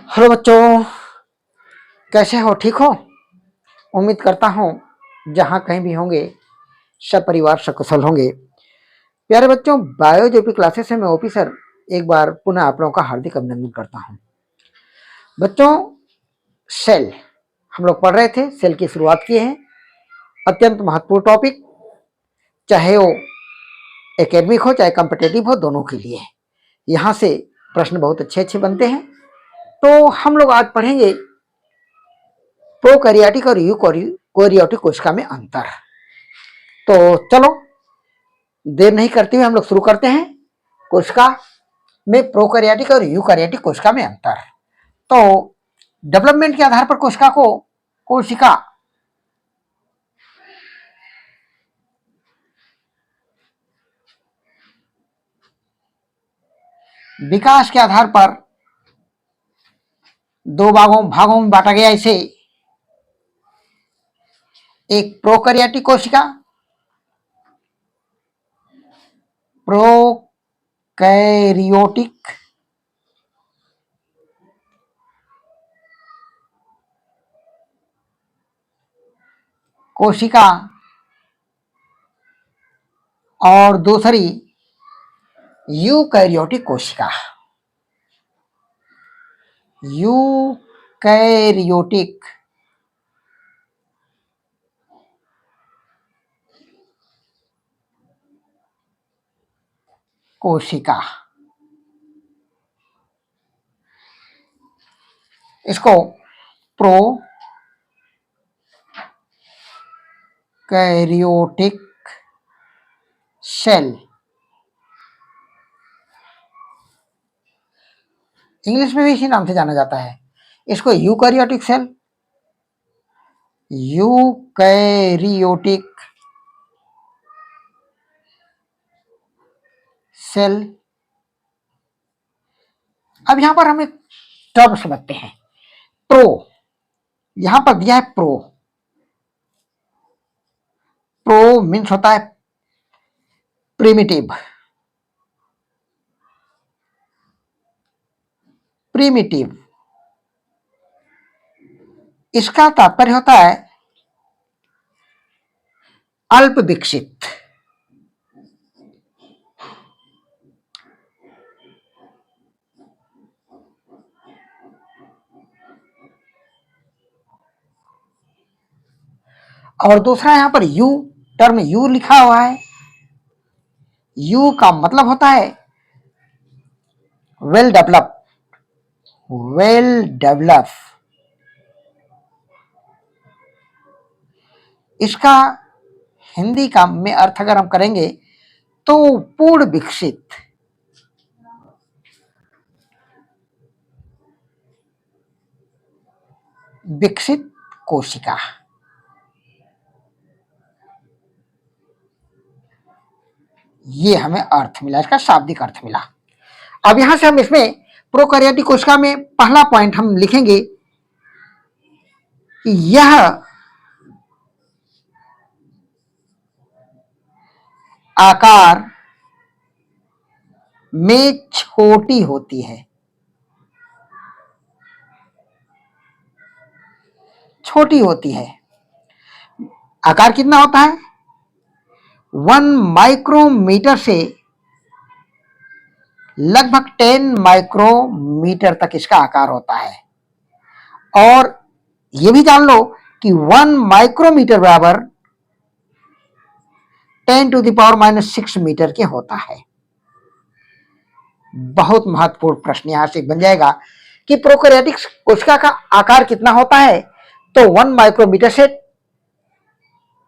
Hello बच्चों, कैसे हो? ठीक हो? उम्मीद करता हूँ जहाँ कहीं भी होंगे सब परिवार सकुशल होंगे। प्यारे बच्चों, बायोजोपी क्लासेस से मैं ओपी सर एक बार पुनः आप लोगों का हार्दिक अभिनंदन करता हूँ। बच्चों, सेल हम लोग पढ़ रहे थे, सेल की शुरुआत किए हैं। अत्यंत महत्वपूर्ण टॉपिक, चाहे वो एकेडमिक हो चाहे कॉम्पिटेटिव हो, दोनों के लिए यहाँ से प्रश्न बहुत अच्छे अच्छे बनते हैं। तो हम लोग आज पढ़ेंगे प्रोकैरियोटिक और यूकैरियोटिक कोशिका में अंतर। तो चलो देर नहीं करते हुए हम लोग शुरू करते हैं। कोशिका में प्रोकैरियोटिक और यूकैरियोटिक कोशिका में अंतर। तो डेवलपमेंट के आधार पर कोशिका विकास के आधार पर दो भागों में बांटा गया। इसे एक प्रोकैरियोटिक कोशिका, प्रोकैरियोटिक कोशिका और दूसरी यूकैरियोटिक कोशिका। यूकैरियोटिक कोशिका, इसको प्रोकैरियोटिक सेल, इंग्लिश में भी इसी नाम से जाना जाता है। इसको यूकैरियोटिक सेल, यूकैरियोटिक सेल। अब यहां पर हम एक टर्म समझते हैं, प्रो। यहां पर दिया है प्रो। प्रो मीन्स होता है प्रिमिटिव। प्रिमिटिव इसका तात्पर्य होता है अल्प विकसित। और दूसरा यहां पर यू, टर्म यू लिखा हुआ है। यू का मतलब होता है वेल डेवलप। वेल डेवलप इसका हिंदी का में अर्थ अगर हम करेंगे तो पूर्ण विकसित। विकसित कोशिका, ये हमें अर्थ मिला, इसका शाब्दिक अर्थ मिला। अब यहां से हम इसमें प्रोकैरियोटिक कोशिका में पहला पॉइंट हम लिखेंगे कि यह आकार में छोटी होती है। छोटी होती है। आकार कितना होता है? 1 माइक्रोमीटर से लगभग 10 माइक्रोमीटर तक इसका आकार होता है। और यह भी जान लो कि 1 माइक्रोमीटर बराबर 10⁻⁻⁶ मीटर के होता है। बहुत महत्वपूर्ण प्रश्न यहां से बन जाएगा कि प्रोकैरियोटिक कोशिका का आकार कितना होता है। तो 1 माइक्रोमीटर से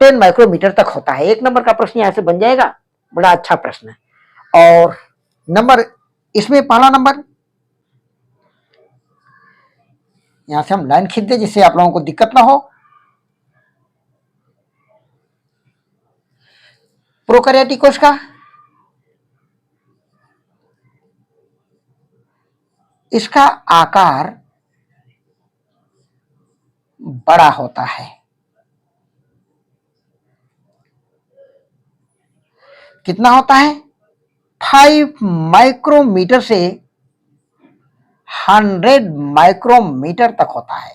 10 माइक्रोमीटर तक होता है। एक नंबर का प्रश्न यहां से बन जाएगा। बड़ा अच्छा प्रश्न है। और नंबर इसमें पहला नंबर, यहां से हम लाइन खींच दे जिससे आप लोगों को दिक्कत ना हो। प्रोकैरियोटिक कोशिका, इसका आकार बड़ा होता है। कितना होता है? 5 माइक्रोमीटर से 100 माइक्रोमीटर तक होता है।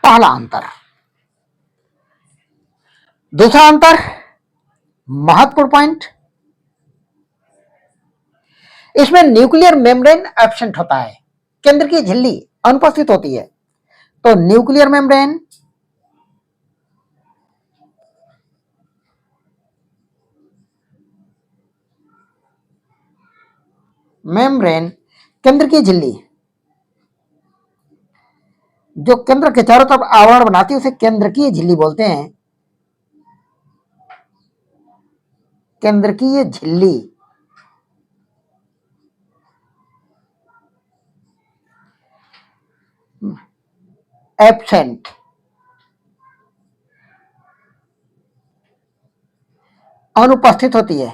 पहला अंतर। दूसरा अंतर, महत्वपूर्ण पॉइंट, इसमें न्यूक्लियर मेम्ब्रेन एब्सेंट होता है, केंद्र की झिल्ली अनुपस्थित होती है। तो न्यूक्लियर मेम्ब्रेन केंद्र की झिल्ली जो केंद्र के चारों तरफ आवरण बनाती है उसे केंद्रकीय झिल्ली बोलते हैं। केंद्रकीय झिल्ली एब्सेंट, अनुपस्थित होती है,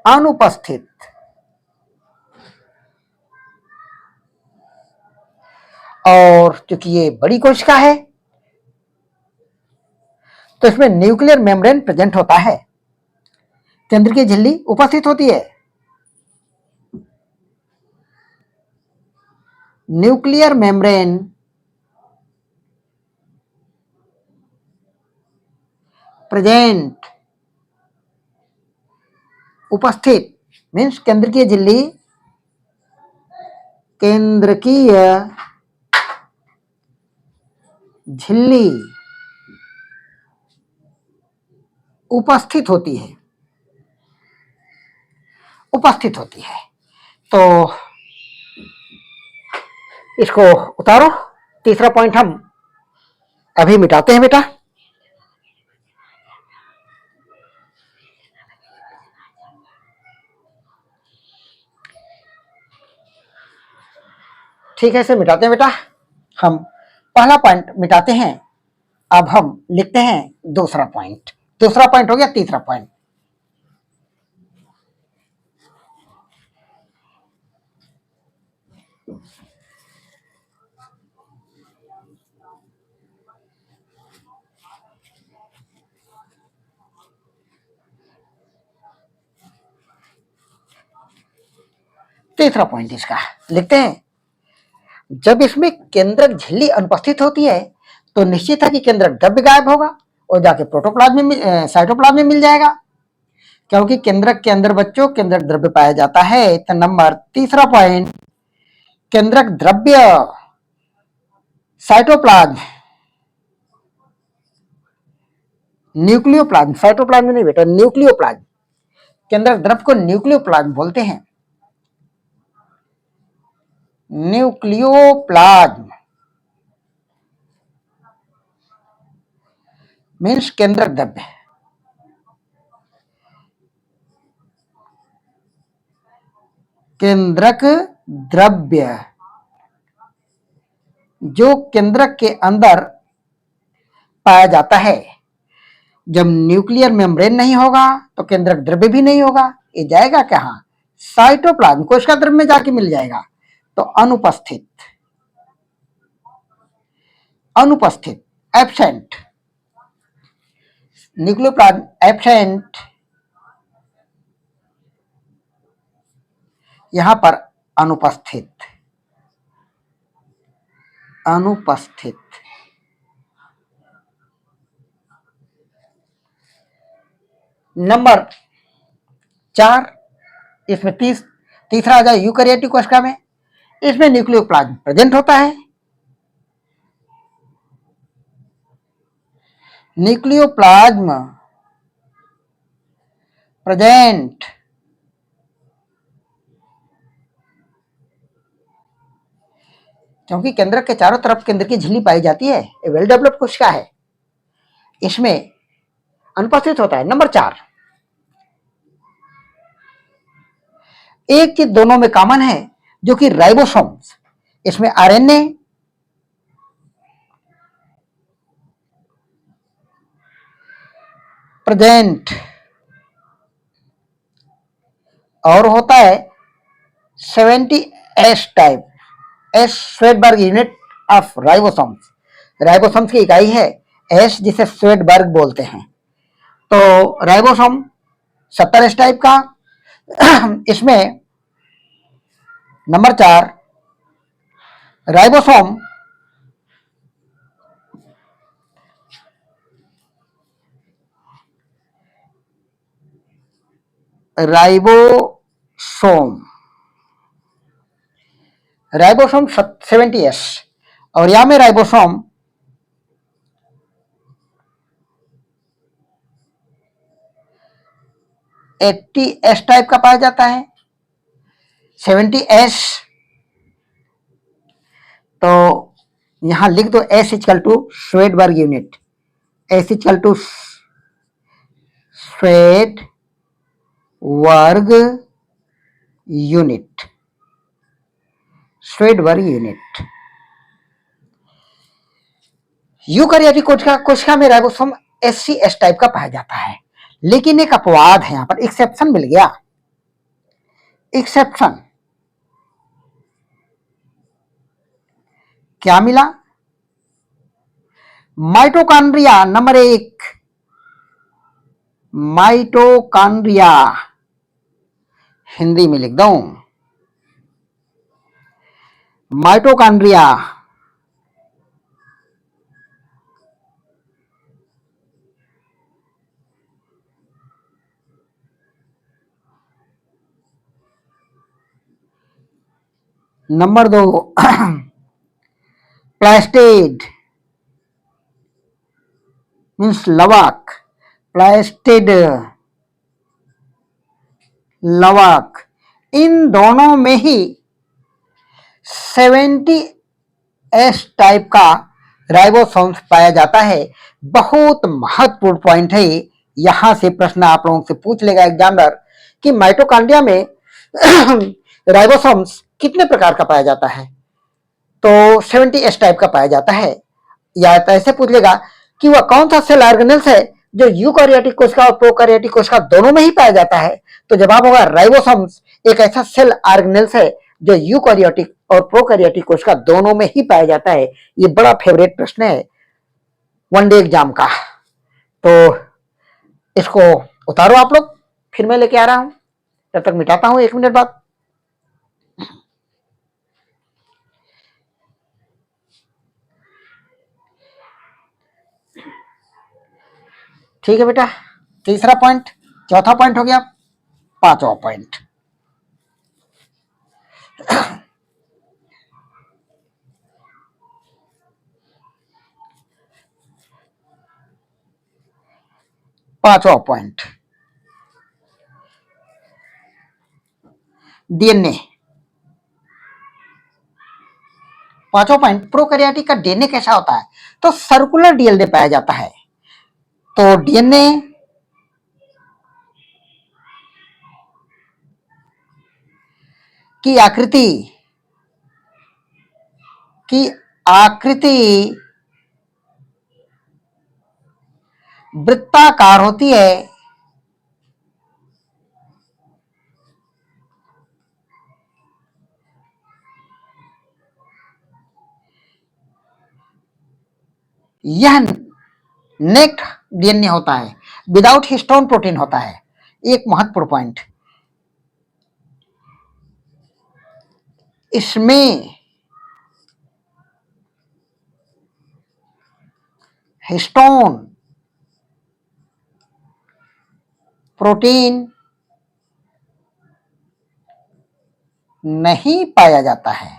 अनुपस्थित। और क्योंकि ये बड़ी कोशिका है तो इसमें न्यूक्लियर मेम्ब्रेन प्रेजेंट होता है, केंद्र की झिल्ली उपस्थित होती है। न्यूक्लियर मेम्ब्रेन प्रेजेंट, उपस्थित मीन्स केंद्रकीय झिल्ली, केंद्रकीय झिल्ली उपस्थित होती है, उपस्थित होती है। तो इसको उतारो। तीसरा पॉइंट हम अभी मिटाते हैं बेटा। ठीक है, इसे मिटाते हैं बेटा। हम पहला पॉइंट मिटाते हैं, अब हम लिखते हैं दूसरा पॉइंट। दूसरा पॉइंट हो गया तीसरा पॉइंट। तीसरा पॉइंट इसका लिखते हैं, जब इसमें केंद्रक झिल्ली अनुपस्थित होती है तो निश्चित है कि केंद्रक द्रव्य गायब होगा और जाके प्रोटोप्लाज्म में, साइटोप्लाज्म में मिल जाएगा, क्योंकि केंद्रक के अंदर बच्चों केंद्रक द्रव्य पाया जाता है। तो नंबर तीसरा पॉइंट, केंद्रक द्रव्य साइटोप्लाज्म, न्यूक्लियोप्लाज्म, साइटोप्लाज्म नहीं बेटा, न्यूक्लियोप्लाज्म, केंद्रक द्रव्य को न्यूक्लियोप्लाज्म बोलते हैं। न्यूक्लियोप्लाज्म मीन्स केंद्रक द्रव्य। केंद्रक द्रव्य जो केंद्रक के अंदर पाया जाता है। जब न्यूक्लियर मेम्ब्रेन नहीं होगा तो केंद्रक द्रव्य भी नहीं होगा, ये जाएगा कहां? साइटोप्लाज्म, कोशिका द्रव्य में जाके मिल जाएगा। तो अनुपस्थित, अनुपस्थित, एब्सेंट, न्यूक्लियोप्लाज्म एब्सेंट, यहां पर अनुपस्थित, अनुपस्थित। नंबर 4, इसमें तीसरा आ जाए यूकैरियोटिक कोशिका में, इसमें न्यूक्लियोप्लाज्म प्रेजेंट होता है। न्यूक्लियोप्लाज्म प्रेजेंट, क्योंकि केंद्रक के चारों तरफ केंद्र की झिल्ली पाई जाती है, ये वेल डेवलप्ड कोशिका है, इसमें अनुपस्थित होता है। नंबर 4, एक चीज दोनों में कॉमन है जो कि राइबोसोम्स, इसमें आरएनए प्रेजेंट और होता है 70S type, S Svedberg unit of ribosomes, ribosomes की इकाई है एस, जिसे स्वेडबर्ग बोलते हैं। तो राइबोसोम 70S टाइप का, इसमें number 4 ribosome ribosome ribosome 70S और या में राइबोसोम 80S टाइप का पाया जाता है। 70S तो यहां लिख दो S equal to Svedberg unit, S equal to Svedberg unit, Svedberg unit. Eukaryotic कोशिका में राइबोसोम SCS टाइप का पाया जाता है, लेकिन एक अपवाद है, यहां पर एक्सेप्शन मिल गया। एक्सेप्शन क्या मिला? माइटोकॉन्ड्रिया नंबर 1, माइटोकॉन्ड्रिया हिंदी में लिख दो माइटोकॉन्ड्रिया। नंबर 2 प्लास्टिड मीन्स लवक, प्लास्टिड लवक, इन दोनों में ही 70S टाइप का राइबोसोम्स पाया जाता है। बहुत महत्वपूर्ण पॉइंट है, यहां से प्रश्न आप लोगों से पूछ लेगा एग्जामिनर कि माइटोकॉन्ड्रिया में राइबोसोम्स कितने प्रकार का पाया जाता है, तो 70S टाइप का पाया जाता है। या तो ऐसे पूछ लेगा कि वह कौन सा सेल ऑर्गेनेल्स है जो यूकैरियोटिक कोशिका और प्रोकैरियोटिक कोशिका दोनों में ही पाया जाता है, तो जवाब होगा राइबोसोम्स एक ऐसा सेल ऑर्गेनेल्स है जो यूकैरियोटिक और प्रोकैरियोटिक कोशिका दोनों में ही पाया जाता है। ये बड़ा फेवरेट प्रश्न है वनडे एग्जाम का, तो इसको उतारो आप लोग, फिर मैं लेके आ रहा हूं, तब तक मिटाता हूं 1 मिनट बाद। ठीक है बेटा, तीसरा पॉइंट, चौथा पॉइंट हो गया, पांचवा पॉइंट। पांचवा पॉइंट डीएनए। पांचवा पॉइंट प्रोकैरियोटिक का डीएनए कैसा होता है, तो सर्कुलर डीएनए पाया जाता है। तो डीएनए की आकृति वृत्ताकार होती है। यह नेक्ट डीएनए होता है, विदाउट हिस्टोन प्रोटीन होता है। एक महत्वपूर्ण पॉइंट, इसमें हिस्टोन प्रोटीन नहीं पाया जाता है।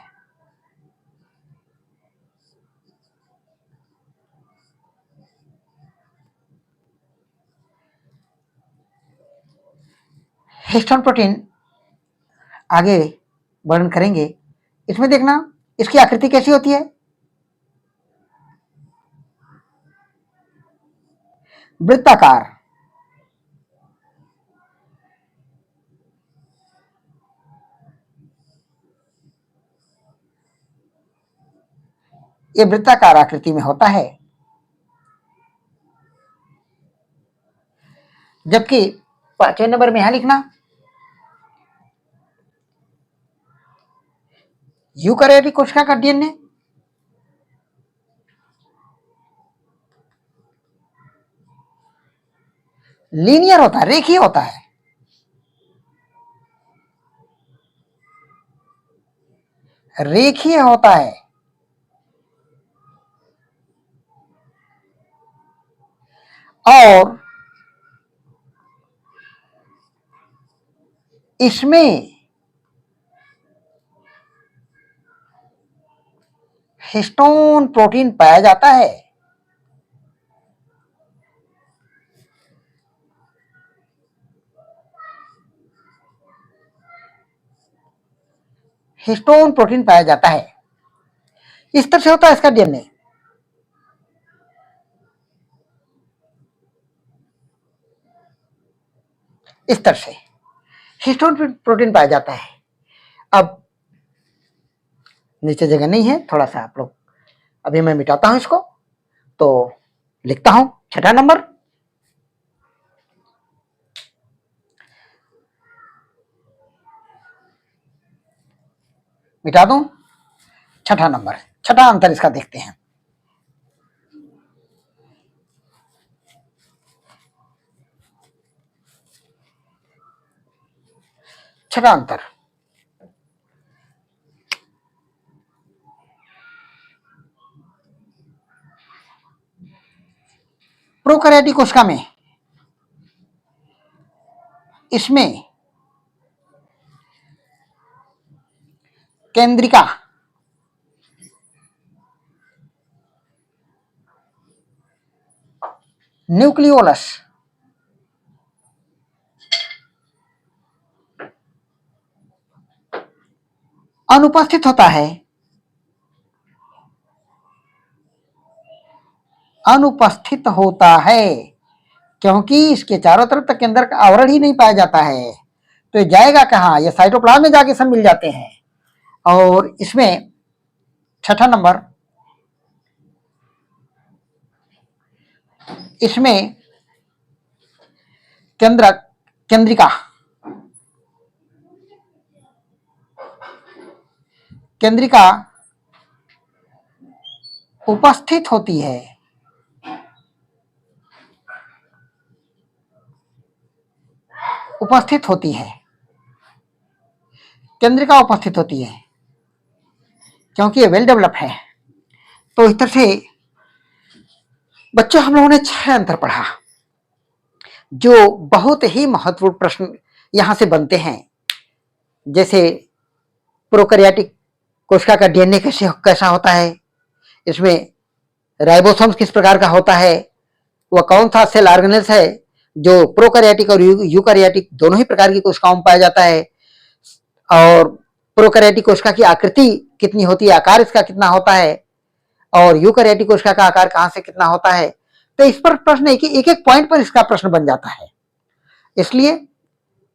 हिस्टोन प्रोटीन आगे वर्णन करेंगे। इसमें देखना इसकी आकृति कैसी होती है, वृत्ताकार। ये वृत्ताकार आकृति में होता है, जबकि 5वें नंबर में यहां लिखना यूकैरियोटिक कोशिका का डीएनए लीनियर होता है, रेखीय होता है। रेखीय होता है। और इसमें हिस्टोन प्रोटीन पाया जाता है। हिस्टोन प्रोटीन पाया जाता है। इस तरह से होता है इसका डीएनए। इस तरह से हिस्टोन प्रोटीन पाया जाता है। अब नीचे जगह नहीं है, थोड़ा सा आप लोग, अभी मैं मिटाता हूं इसको, तो लिखता हूं 6ठा नंबर। मिटा दूं। 6ठा नंबर, 6ठा अंतर इसका देखते हैं। छठा अंतर, प्रोकैरियोटिक कोशिका में इसमें केंद्रिका न्यूक्लियोलस अनुपस्थित होता है। अनुपस्थित होता है क्योंकि इसके चारों तरफ तक केंद्र का आवरण ही नहीं पाया जाता है, तो ये जाएगा कहाँ? ये साइटोप्लाज्म में जाके सब मिल जाते हैं। और इसमें 6ठा नंबर, इसमें केंद्रिका उपस्थित होती है। उपस्थित होती है, केंद्रिका उपस्थित होती है क्योंकि ये वेल डेवलप है। तो इस तरह से बच्चों हम लोगों ने 6 अंतर पढ़ा, जो बहुत ही महत्वपूर्ण प्रश्न यहां से बनते हैं। जैसे प्रोकैरियोटिक कोशिका का डीएनए कैसा होता है, इसमें राइबोसोम्स किस प्रकार का होता है, वह कौन सा सेल ऑर्गेनेल्स है जो प्रोकैरियोटिक और यूकैरियोटिक दोनों ही प्रकार की कोशिकाओं में पाया जाता है, और प्रोकैरियोटिक कोशिका की आकृति कितनी होती है, आकार इसका कितना होता है, और यूकैरियोटिक कोशिका का आकार कहां से कितना होता है। तो इस पर प्रश्न एक एक पॉइंट पर इसका प्रश्न बन जाता है। इसलिए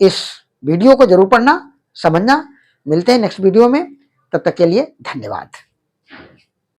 इस वीडियो को जरूर पढ़ना, समझना। मिलते हैं नेक्स्ट वीडियो में, तब तक के लिए धन्यवाद।